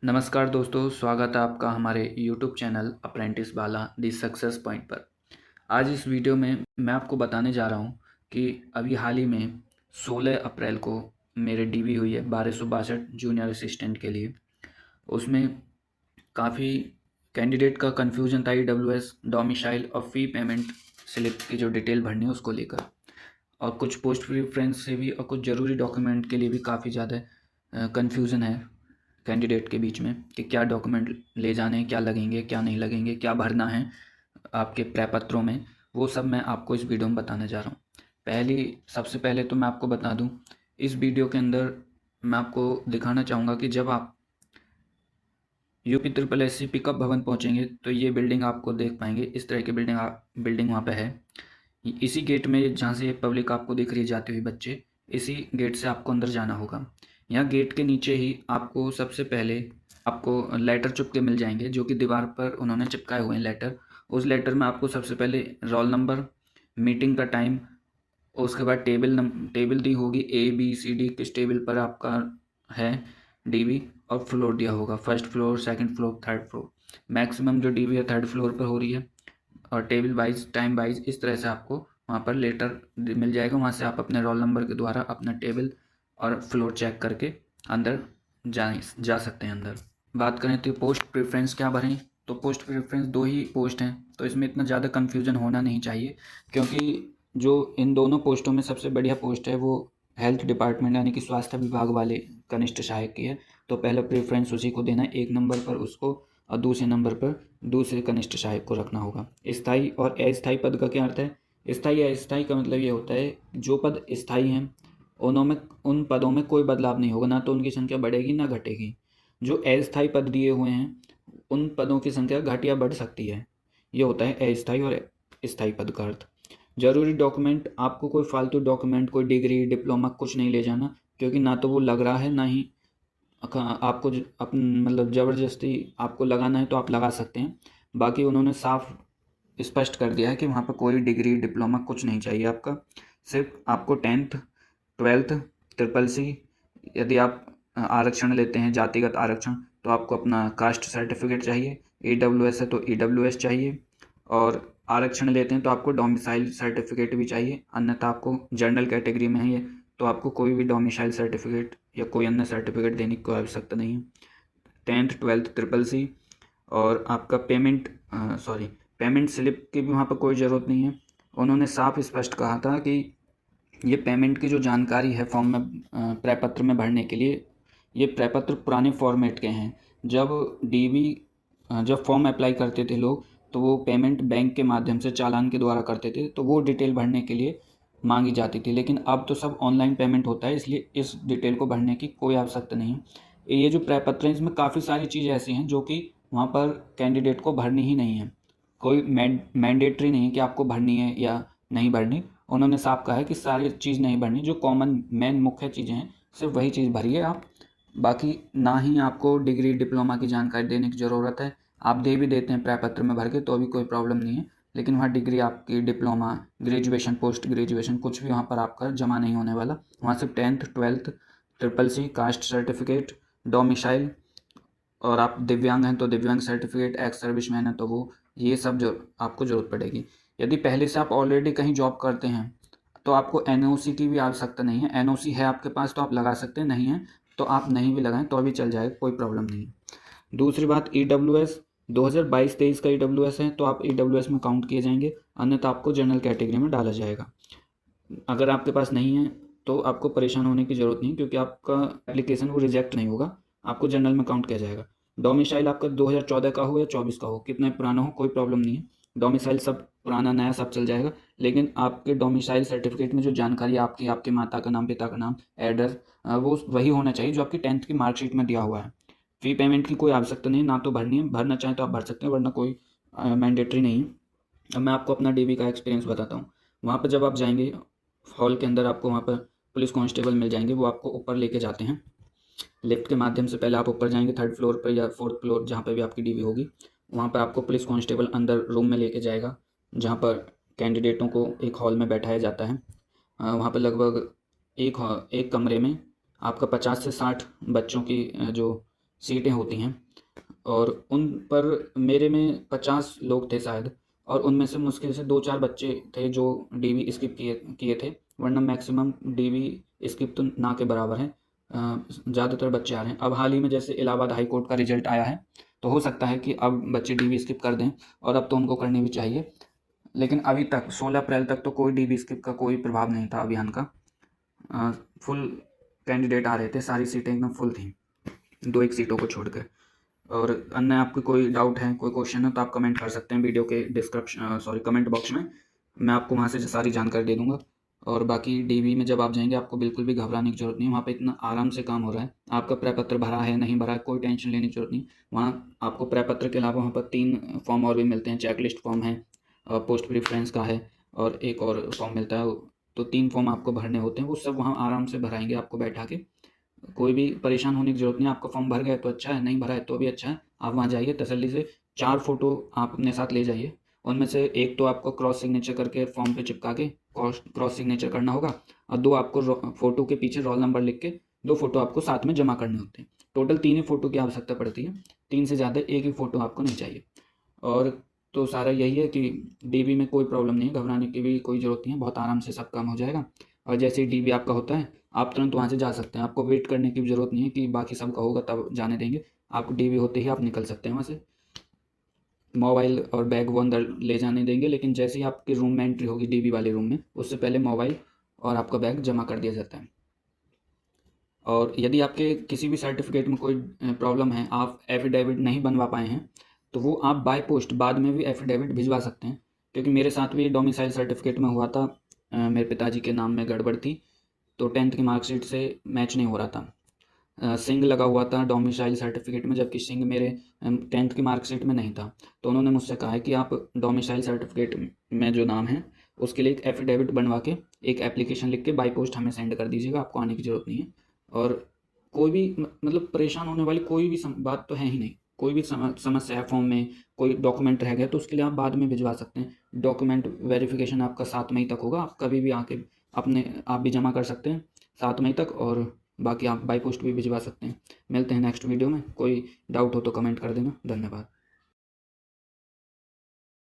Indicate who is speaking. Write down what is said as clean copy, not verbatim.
Speaker 1: नमस्कार दोस्तों, स्वागत है आपका हमारे YouTube चैनल अप्रेंटिस बाला दी सक्सेस पॉइंट पर। आज इस वीडियो में मैं आपको बताने जा रहा हूँ कि अभी हाल ही में 16 अप्रैल को मेरे डीवी हुई है 1262 जूनियर असिस्टेंट के लिए। उसमें काफ़ी कैंडिडेट का कन्फ्यूजन था EWS डोमिसाइल और फ़ी पेमेंट स्लिप की जो डिटेल भरनी है उसको लेकर, और कुछ पोस्ट प्रेफरेंस से भी और कुछ ज़रूरी डॉक्यूमेंट के लिए भी काफ़ी ज़्यादा कन्फ्यूज़न है कैंडिडेट के बीच में कि क्या डॉक्यूमेंट ले जाने हैं, क्या लगेंगे, क्या नहीं लगेंगे, क्या भरना है आपके प्रपत्रों में। वो सब मैं आपको इस वीडियो में बताने जा रहा हूँ। सबसे पहले तो मैं आपको बता दूँ, इस वीडियो के अंदर मैं आपको दिखाना चाहूँगा कि जब आप UP triple S C pickup Bhawan पहुँचेंगे तो ये बिल्डिंग आपको देख पाएंगे। इस तरह की बिल्डिंग वहाँ पे है। इसी गेट में जहाँ से पब्लिक आपको दिख रही है जाते हुए बच्चे, इसी गेट से आपको अंदर जाना होगा। यहाँ गेट के नीचे ही आपको सबसे पहले आपको लेटर चिपके मिल जाएंगे, जो कि दीवार पर उन्होंने चिपकाए हुए हैं लेटर। उस लेटर में आपको सबसे पहले रोल नंबर, मीटिंग का टाइम, उसके बाद टेबल दी होगी ABCD, किस टेबल पर आपका है डीवी, और फ्लोर दिया होगा, first floor, second floor, third floor. Maximum जो डीवी है थर्ड फ्लोर पर हो रही है, और टेबल वाइज, टाइम वाइज, इस तरह से आपको वहाँ पर लेटर मिल जाएगा। वहाँ से आप अपने रोल नंबर के द्वारा अपना टेबल और फ्लोर चेक करके अंदर जा सकते हैं अंदर। बात करें तो पोस्ट प्रेफरेंस क्या भरें, तो पोस्ट प्रेफरेंस 2 ही पोस्ट हैं, तो इसमें इतना ज़्यादा कन्फ्यूजन होना नहीं चाहिए, क्योंकि जो इन दोनों पोस्टों में सबसे बढ़िया पोस्ट है वो हेल्थ डिपार्टमेंट यानी कि स्वास्थ्य विभाग वाले कनिष्ठ सहायक की है। तो पहला प्रेफरेंस उसी को देना है, 1 नंबर पर उसको, और दूसरे नंबर पर दूसरे कनिष्ठ सहायक को रखना होगा। स्थायी और अस्थायी पद का क्या अर्थ है? स्थायी या अस्थायी का मतलब ये होता है जो पद स्थायी हैं उन पदों में कोई बदलाव नहीं होगा, ना तो उनकी संख्या बढ़ेगी ना घटेगी। जो अस्थायी पद दिए हुए हैं उन पदों की संख्या घट या बढ़ सकती है। ये होता है अस्थायी और स्थायी पद का अर्थ। जरूरी डॉक्यूमेंट, आपको कोई फालतू डॉक्यूमेंट, कोई डिग्री, डिप्लोमा कुछ नहीं ले जाना, क्योंकि ना तो वो लग रहा है, ना ही आपको मतलब ज़बरदस्ती आपको लगाना है तो आप लगा सकते हैं। बाकी उन्होंने साफ स्पष्ट कर दिया है कि वहाँ पर कोई डिग्री, डिप्लोमा कुछ नहीं चाहिए आपका। सिर्फ आपको 10th 12th ट्रिपल सी, यदि आप आरक्षण लेते हैं, जातिगत आरक्षण, तो आपको अपना कास्ट सर्टिफिकेट चाहिए। EWS है तो EWS चाहिए, और आरक्षण लेते हैं तो आपको डोमिसाइल सर्टिफिकेट भी चाहिए। अन्यथा आपको जनरल कैटेगरी में है ये, तो आपको कोई भी डोमिसाइल सर्टिफिकेट या कोई अन्य सर्टिफिकेट देने की कोई आवश्यकता नहीं है। 10th 12th ट्रिपल सी, और आपका पेमेंट स्लिप की भी वहाँ पर कोई ज़रूरत नहीं है। उन्होंने साफ स्पष्ट कहा था कि ये पेमेंट की जो जानकारी है फॉर्म में, प्रपत्र में भरने के लिए, ये प्रपत्र पुराने फॉर्मेट के हैं। जब फॉर्म अप्लाई करते थे लोग, तो वो पेमेंट बैंक के माध्यम से चालान के द्वारा करते थे, तो वो डिटेल भरने के लिए मांगी जाती थी। लेकिन अब तो सब ऑनलाइन पेमेंट होता है, इसलिए इस डिटेल को भरने की कोई आवश्यकता नहीं है। ये जो प्रपत्र है इसमें काफ़ी सारी चीज़ें ऐसी हैं जो कि वहाँ पर कैंडिडेट को भरनी ही नहीं है। कोई मैंडेटरी नहीं है कि आपको भरनी है या नहीं भरनी। उन्होंने साफ कहा है कि सारी चीज़ नहीं भरनी, जो कॉमन मेन मुख्य चीज़ें हैं सिर्फ वही चीज़ भरिए आप। बाकी ना ही आपको डिग्री, डिप्लोमा की जानकारी देने की ज़रूरत है। आप दे भी देते हैं प्रपत्र में भर के तो भी कोई प्रॉब्लम नहीं है, लेकिन वहाँ डिग्री आपकी, डिप्लोमा, ग्रेजुएशन, पोस्ट ग्रेजुएशन कुछ भी वहाँ पर आपका जमा नहीं होने वाला। वहाँ सिर्फ 10th 12th triple C, caste certificate, domicile, और आप दिव्यांग हैं तो दिव्यांग सर्टिफिकेट, एक्स सर्विसमैन है तो वो, ये सब जो आपको ज़रूरत पड़ेगी। यदि पहले से आप ऑलरेडी कहीं जॉब करते हैं तो आपको NOC की भी आवश्यकता नहीं है। NOC है आपके पास तो आप लगा सकते हैं, नहीं है तो आप नहीं भी लगाएं तो भी चल जाएगा, कोई प्रॉब्लम नहीं है। दूसरी बात, EWS 2022-23 का EWS है तो आप EWS में काउंट किए जाएंगे, अन्यथा आपको जनरल कैटेगरी में डाला जाएगा। अगर आपके पास नहीं है तो आपको परेशान होने की ज़रूरत नहीं, क्योंकि आपका एप्लीकेशन वो रिजेक्ट नहीं होगा, आपको जनरल में काउंट किया जाएगा। डोमिसाइल आपका 2014 का हो या 24 का हो, कितना पुराना हो, कोई प्रॉब्लम नहीं है। डोमिसाइल सब पुराना नया सब चल जाएगा, लेकिन आपके डोमिसाइल सर्टिफिकेट में जो जानकारी आपकी, आपके माता का नाम, पिता का नाम, एड्रेस, वो वही होना चाहिए जो आपकी 10th की मार्कशीट में दिया हुआ है। फ़ी पेमेंट की कोई आवश्यकता नहीं, ना तो भरनी है, भरना चाहें तो आप भर सकते हैं, वरना कोई मैंडेटरी नहीं है। अब मैं आपको अपना डीवी का एक्सपीरियंस बताता हूँ। वहाँ पर जब आप जाएंगे हॉल के अंदर, आपको वहाँ पर पुलिस कांस्टेबल मिल जाएंगे, वो आपको ऊपर लेके जाते हैं। लिफ्ट के माध्यम से पहले आप ऊपर जाएंगे, 3rd फ्लोर पर या 4th फ्लोर, जहाँ पे भी आपकी डीवी होगी, वहाँ पर आपको पुलिस कांस्टेबल अंदर रूम में लेके जाएगा, जहाँ पर कैंडिडेटों को एक हॉल में बैठाया जाता है। वहाँ पर लगभग एक कमरे में आपका 50 से 60 बच्चों की जो सीटें होती हैं और उन पर मेरे में 50 लोग थे शायद, और उनमें से मुश्किल से 2-4 बच्चे थे जो डीवी स्किप किए किए थे, वरना मैक्सिमम डीवी स्किप तो ना के बराबर है। ज़्यादातर बच्चे आ रहे हैं। अब हाल ही में जैसे इलाहाबाद हाई कोर्ट का रिजल्ट आया है, तो हो सकता है कि अब बच्चे डीवी स्किप कर दें, और अब तो उनको करनी भी चाहिए। लेकिन अभी तक 16 अप्रैल तक तो कोई डीवी स्किप का कोई प्रभाव नहीं था अभियान का। फुल कैंडिडेट आ रहे थे, सारी सीटें एकदम फुल थी, 2-1 सीटों को छोड़कर। और अन्य आपको कोई डाउट है, कोई क्वेश्चन है, तो आप कमेंट कर सकते हैं वीडियो के कमेंट बॉक्स में। मैं आपको वहाँ से सारी जानकारी दे दूँगा। और बाकी डीवी में जब आप जाएंगे, आपको बिल्कुल भी घबराने की जरूरत नहीं है। वहाँ पे इतना आराम से काम हो रहा है। आपका प्रपत्र भरा है नहीं भरा है, कोई टेंशन लेने की जरूरत नहीं। वहाँ आपको प्रपत्र के अलावा वहाँ पर 3 फॉर्म और भी मिलते हैं। चेकलिस्ट फॉर्म है, पोस्ट प्रेफरेंस का है, और एक और फॉर्म मिलता है। तो 3 फॉर्म आपको भरने होते हैं। वो सब वहाँ आराम से भराएंगे आपको बैठा के। कोई भी परेशान होने की ज़रूरत नहीं है। आपका फॉर्म भर गया है तो अच्छा है, नहीं भरा है तो भी अच्छा है। आप वहाँ जाइए तसल्ली से। 4 फ़ोटो आप अपने साथ ले जाइए। उनमें से एक तो आपको क्रॉस सिग्नेचर करके फॉर्म पे चिपका के क्रॉस सिग्नेचर करना होगा, और 2 आपको फ़ोटो के पीछे रोल नंबर लिख के 2 फ़ोटो आपको साथ में जमा करने होते हैं। टोटल 3 ही फ़ोटो की आवश्यकता पड़ती है। 3 से ज़्यादा एक ही फ़ोटो आपको नहीं चाहिए। और तो सारा यही है कि डीबी में कोई प्रॉब्लम नहीं है, घबराने की भी कोई ज़रूरत नहीं है। बहुत आराम से सब काम हो जाएगा। और जैसे ही डीबी आपका होता है, आप तुरंत वहाँ से जा सकते हैं। आपको वेट करने की भी ज़रूरत नहीं है कि बाकी सबका होगा तब जाने देंगे। आपको डीबी होते ही आप निकल सकते हैं वहाँ से। मोबाइल और बैग वो अंदर ले जाने देंगे, लेकिन जैसे ही आपके रूम में एंट्री होगी डीबी वाले रूम में, उससे पहले मोबाइल और आपका बैग जमा कर दिया जाता है। और यदि आपके किसी भी सर्टिफिकेट में कोई प्रॉब्लम है, आप एफिडेविट नहीं बनवा पाए हैं, तो वो आप बाय पोस्ट बाद में भी एफिडेविट भिजवा सकते हैं। क्योंकि मेरे साथ भी डोमिसाइल सर्टिफिकेट में हुआ था। मेरे पिताजी के नाम में गड़बड़ थी, तो 10th की मार्कशीट से मैच नहीं हो रहा था। सिंग लगा हुआ था डोमिसाइल सर्टिफिकेट में, जबकि सिंग मेरे 10th की मार्कशीट में नहीं था। तो उन्होंने मुझसे कहा है कि आप डोमिसाइल सर्टिफिकेट में जो नाम है उसके लिए एक एफिडेविट बनवा के एक एप्लीकेशन लिख के बाई पोस्ट हमें सेंड कर दीजिएगा। आपको आने की ज़रूरत नहीं है। और कोई भी मतलब परेशान होने वाली कोई भी बात तो है ही नहीं। कोई भी समस्या है फॉर्म में, कोई डॉक्यूमेंट रह गया, तो उसके लिए आप बाद में भिजवा सकते हैं। डॉक्यूमेंट वेरिफिकेशन आपका 7 मई तक होगा। आप कभी भी आके अपने आप भी जमा कर सकते हैं 7 मई तक, और बाकी आप बाई पोस्ट भी भिजवा सकते हैं। मिलते हैं नेक्स्ट वीडियो में। कोई डाउट हो तो कमेंट कर देना। धन्यवाद।